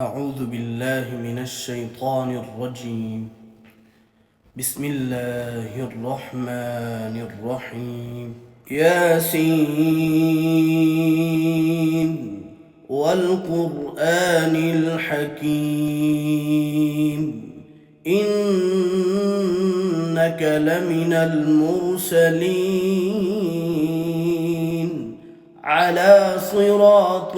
أعوذ بالله من الشيطان الرجيم. بسم الله الرحمن الرحيم. ياسين والقرآن الحكيم إنك لمن المرسلين على صراط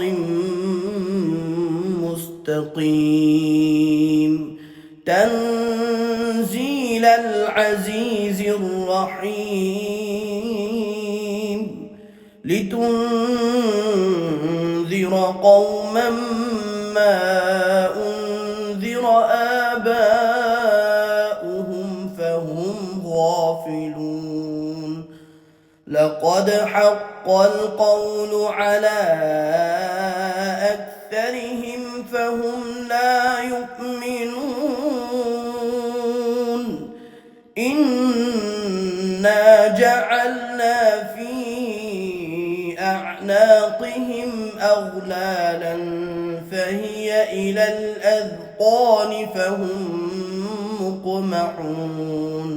مستقيم تنزيل العزيز الرحيم لتنذر قوما ما أنذر آباؤهم فهم غافلون لقد حق القول على أكثرهم فهم لا يؤمنون إنا جعلنا في أعناقهم أغلالا فهي إلى الأذقان فهم مقمحون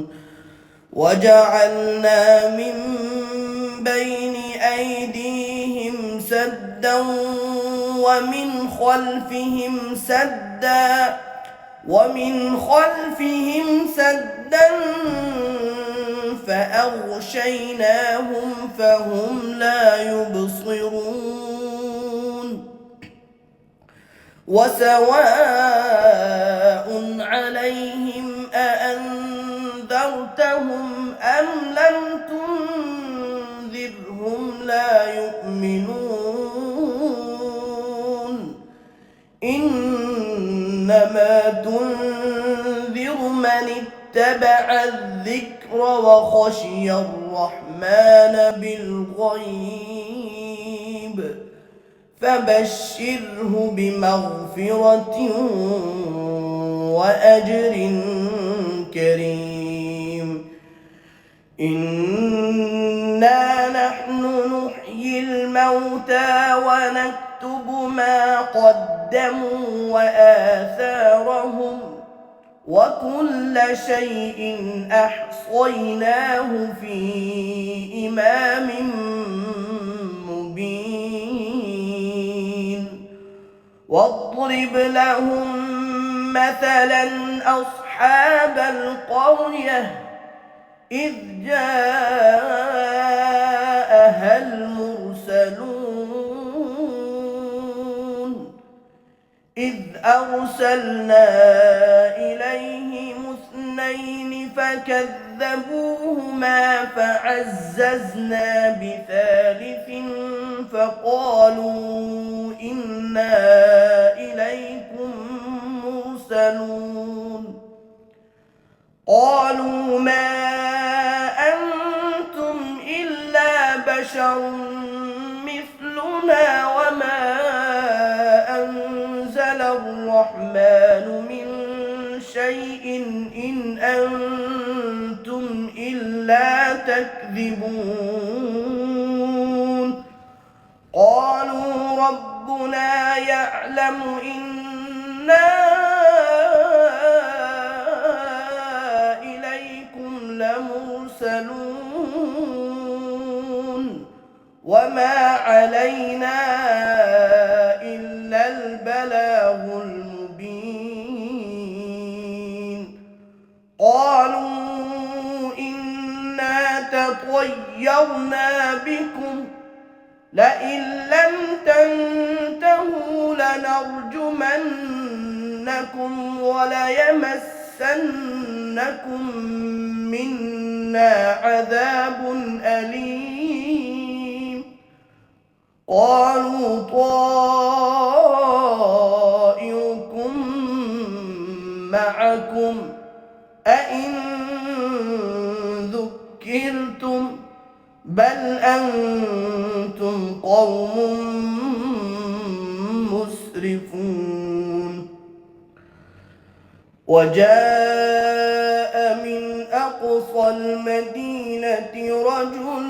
وجعلنا من بين أيديهم سدا ومن خلفهم سدا فأغشيناهم فهم لا يبصرون وسواء عليهم أأنذرتهم أم لم تنذرهم لا يؤمنون إنما تنذر من اتبع الذكر وخشي الرحمن بالغيب فبشره بمغفرة وأجر كريم إنا نحن نحيي الموتى ونكتب ما قدموا وآثارهم وكل شيء أحصيناه في إمام مبين واضرب لهم مثلا أصحاب القرية إذ جاءها المرسلون إذ أرسلنا إليهم 2 فكذبوهما فعززنا ب3 فقالوا إنا إليكم مرسلون قالوا ما أنتم إلا بشر مثلنا وما أنزل الرحمن من شيء إن أنتم إلا تكذبون قالوا ربنا يعلم إنا إليكم لمرسلون وما علينا إلا البلاغ المبين قالوا إنا تطيرنا بكم لئن لم تنتهوا لنرجمنكم وليمسنكم منا عذاب أليم قالوا طائركم معكم أئن ذكرتم بل أنتم قوم مسرفون وجاء من أقصى المدينة رجل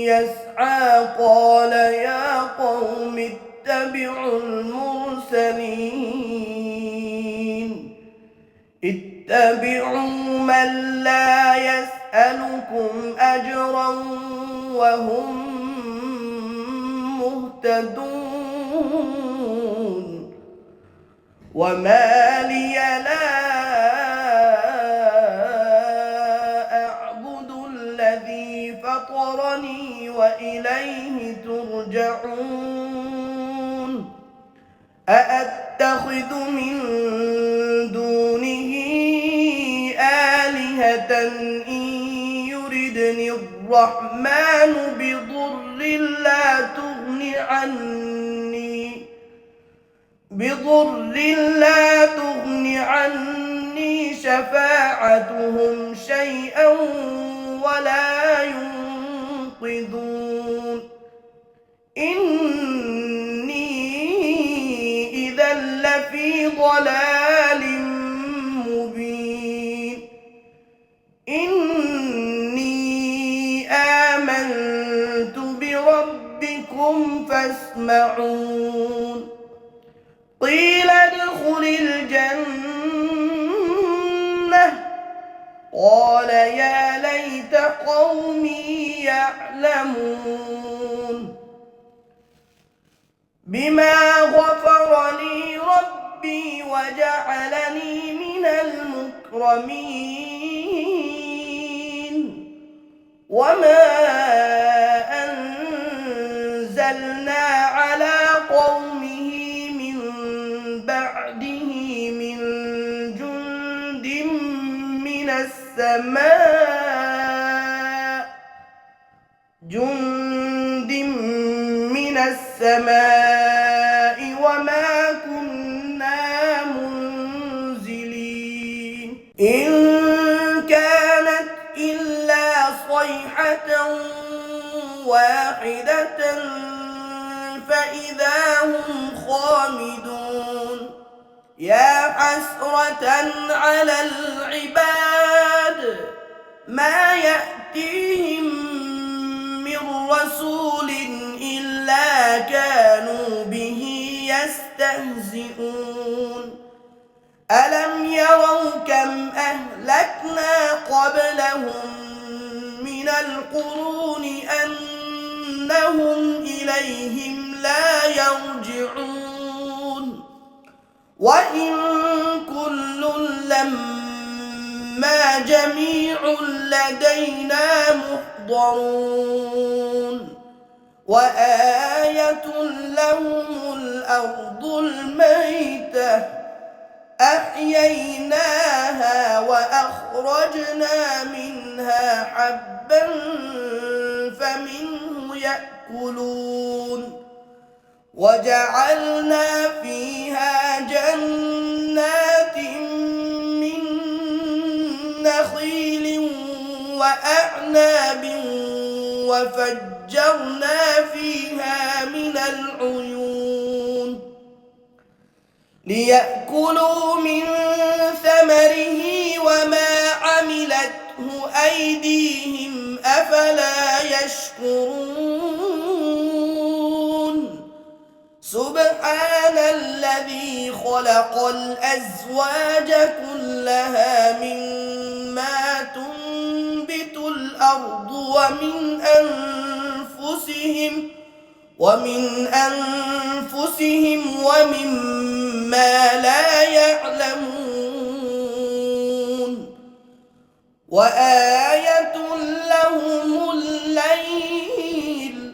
يسعى قال يا قوم اتبعوا المرسلين المرسلين اتبعوا من لا يسألكم أجرا وهم مهتدون وما لي لا أعبد الذي فطرني وإليه ترجعون أأتخذ من دونه آلهة إن يردني الرحمن بضر لا تغن عني شفاعتهم شيئا ولا ينقذون إني إذا لفي ضلال مبين إني آمنت بربكم فاسمعون قيل ادخل الجنة قال يا ليت قومي يعلمون بما غفر لي ربي وجعلني من المكرمين وما أنزلنا على قومه من بعده من جند من السماء وما كنا منزلين إن كانت إلا صيحة واحدة فإذا هم خامدون يا حسرة على العباد ما يأتيهم من رسول إلا كانوا به يستهزئون ألم يروا كم أهلكنا قبلهم من القرون أنهم إليهم لا يرجعون وإن كل لما جميع لدينا محضرون وآية لهم الأرض الميتة أحييناها وأخرجنا منها حبا فمنه يأكلون وجعلنا فيها جنات من نخيل وأعناب وفجرنا فيها من العيون ليأكلوا من ثمره وما عملته أيديهم أفلا يشكرون سبحان الذي خلق الأزواج كلها مما تنبت الأرض ومن أنفسهم ومما لا يعلمون وآية لهم الليل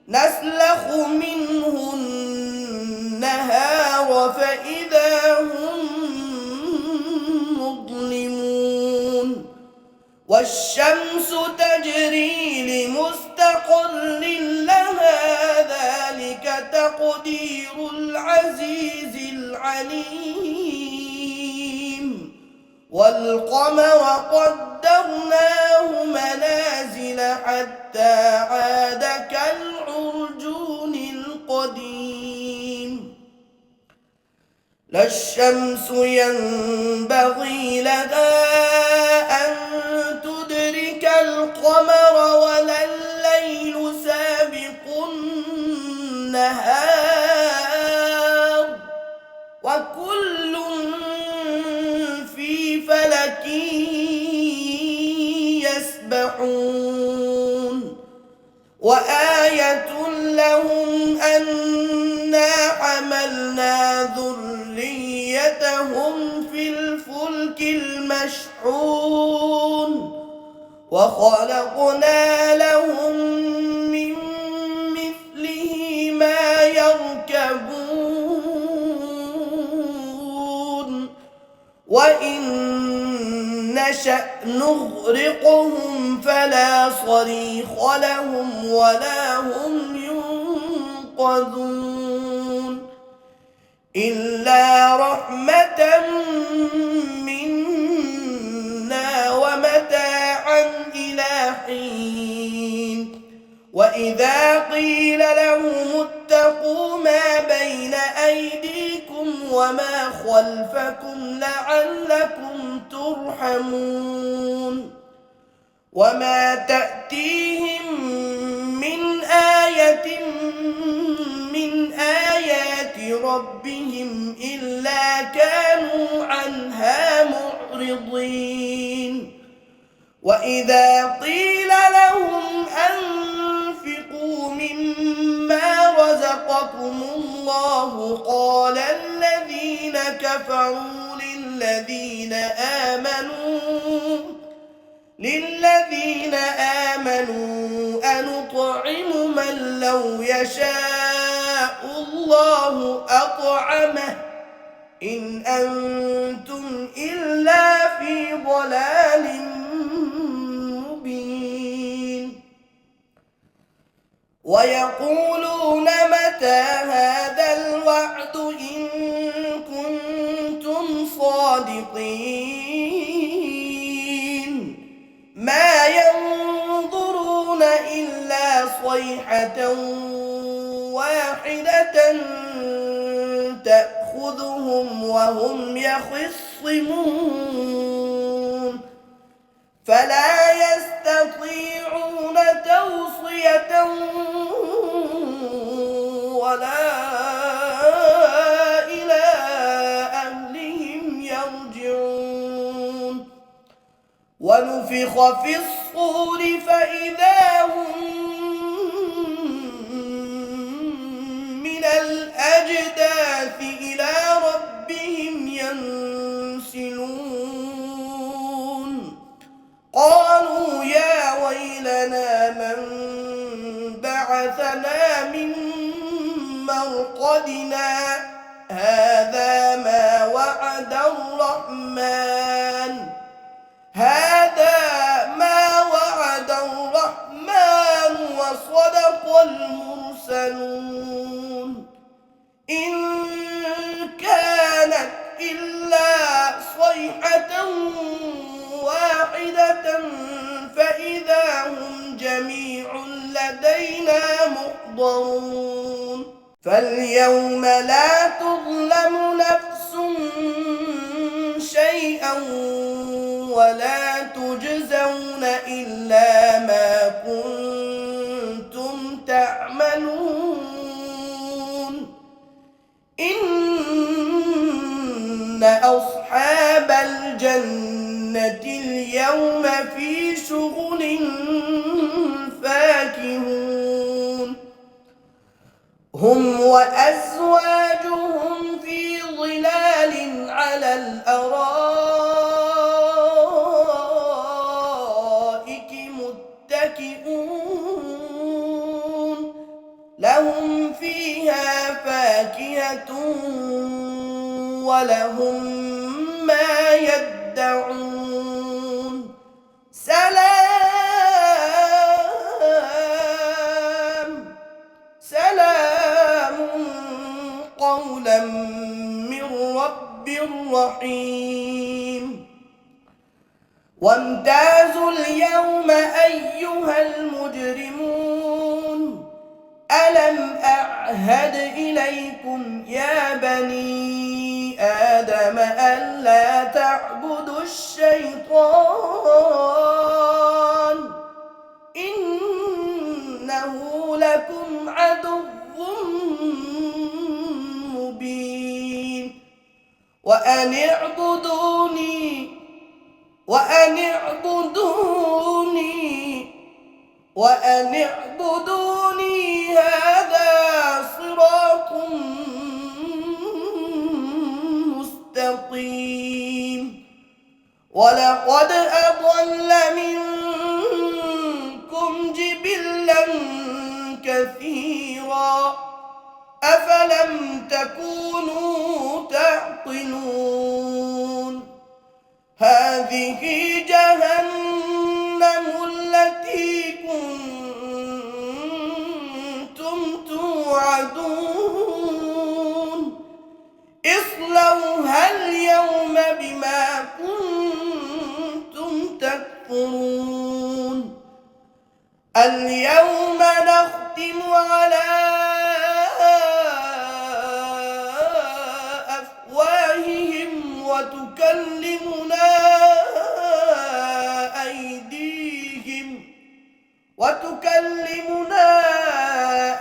نسلخ منه النهار فإذا هم مظلمون والشمس تجري لمستقر لها ذلك تقدير العزيز العليم والقمر قدرناه منازل حتى عاد كالعرجون القديم لا الشمس ينبغي لها أن تدرك القمر ولا الليل سابق النهار لهم أنا حملنا ذريتهم في الفلك المشحون وخلقنا لهم من مثله ما يركبون وإن نشأ نغرقهم فلا صريخ لهم ولا هم ينقذون إلا رحمة منا ومتاعا إلى حين وإذا قيل لهم اتقوا ما بين أيديكم وما خلفكم لعلكم ترحمون وما تأتيهم من آية من آيات ربهم إلا كانوا عنها معرضين وإذا قيل لهم أنفقوا مما رزقكم الله قال الذين كفروا للذين آمنوا أنطعم من لو يشاء الله أطعمه إن أنتم إلا في ضلال مبين ويقولون متى هذا الوعد إن كنتم صادقين ما ينظرون إلا صيحة واحدة تأخذهم وهم يخصمون فلا يستطيعون توصية ولا إلى أهلهم يرجعون ونفخ في الصور فإذا هم من الأجداث إلى ربهم ينسلون قالوا يا ويلنا من بعثنا من مرقدنا هذا ما وعد الرحمن وصدق المرسلون إن كانت إلا صيحة واحدة فإذا هم جميع لدينا محضرون فاليوم لا تظلم نفس شيئا ولا تجزون إلا ما كنتم تعملون إن أصحاب الجنة اليوم في شغل فاكهون هم وأزواجهم في ظلال على الأرائك متكئون لهم فيها فاكهة ولهم ما يدعون سلام قولا من رب رحيم وامتازوا اليوم أيها المجرمون ألم أعهد إليكم يا بني آدم ألا تعبدوا الشيطان إنه لكم عدو مبين وأن وأن اعبدوني هذا صراط مستقيم. ولقد أضل منكم جبلا كثيرا أفلم تكونوا تعقلون. هذه جهنم التي كنتم توعدون اصلوها اليوم بما كنتم تكفرون. اليوم نختم على أفواههم وتكلمنا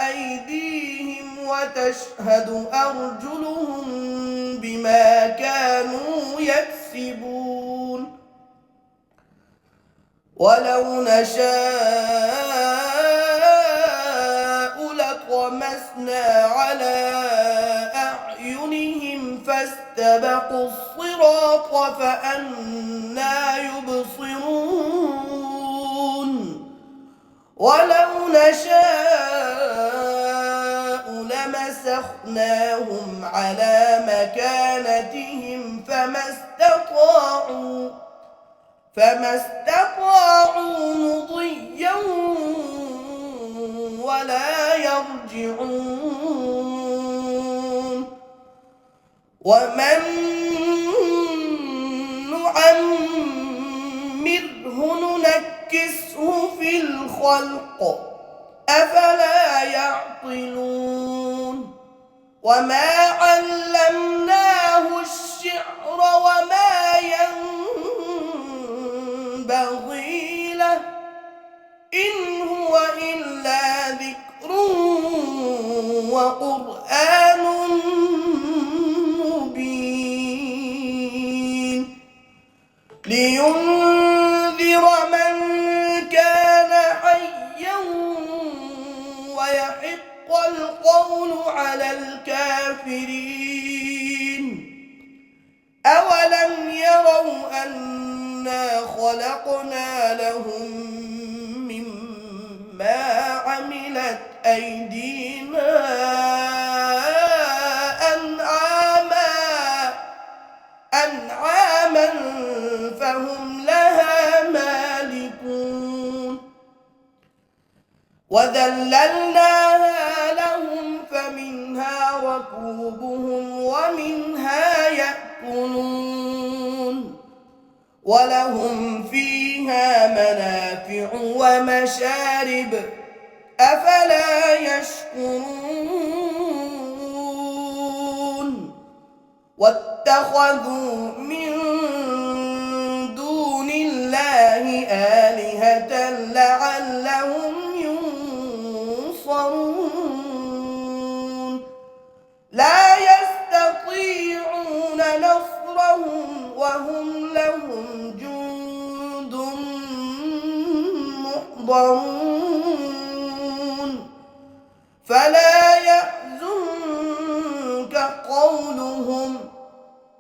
أيديهم وتشهد أرجلهم بما كانوا يكسبون. ولو نشاء لطمسنا على أعينهم فاستبقوا الصراط فأنى يبصرون. ولو نشاء لمسخناهم على مكانتهم فما استطاعوا مضيا ولا يرجعون. ومن نعمره ننكسه في الخلق أفلا يعقلون. وما علمناه الشعر وما ينبغي له إن هو إلا ذكر وقرآن مبين لينذر من كان حيا ويحق القول على الكافرين. أولم يروا أنا خلقنا لهم مما عملت أيدينا أنعاما فهم لها مالكون. وذللناها لهم فمنها ركوبهم ومنها يأكلون. ولهم فيها منافع ومشارب أفلا يشكرون. واتخذوا من دون الله آلهة لعلهم ينصرون. لا يستطيعون نصرهم وهم لهم جند محضرون. فلا يحزنك قولهم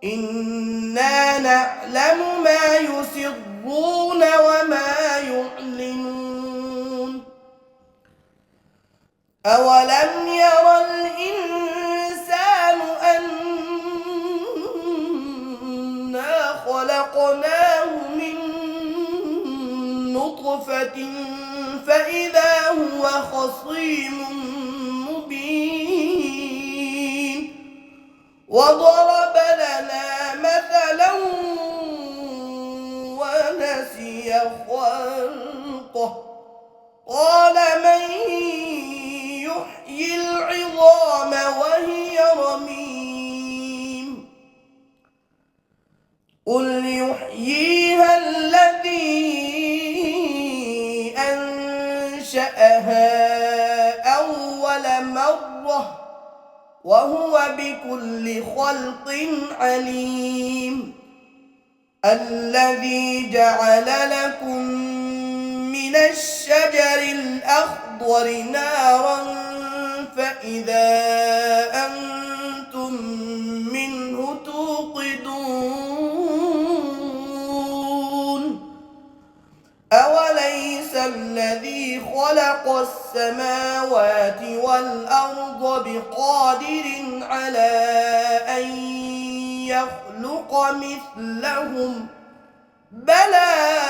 إنا نعلم ما يسرون وما يعلنون. أولم ير الإنسان أنا خلقناه من نطفة فإذا هو خصيم مبين. وضرب لنا مثلا ونسي خلقه قال من يحيي العظام وهي رميم. قل يحييها الذي أنشأها أول مرة وهو بكل خلق عليم. الذي جعل لكم من الشمس الشجر الأخضر نارا فإذا أنتم منه توقدون أوليس الذي خلق السماوات والأرض بقادر على أن يخلق مثلهم بلى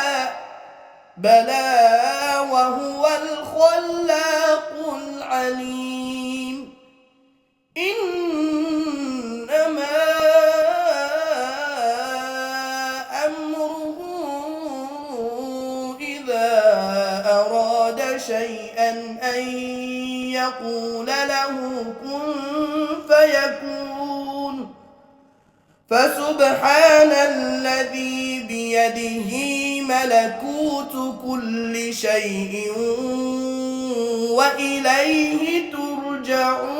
وهو الخلاق العليم إنما أمره إذا أراد شيئا أن يقول له كن فيكون فسبحان الذي بيده ملكوت كل شيء وإليه ترجعون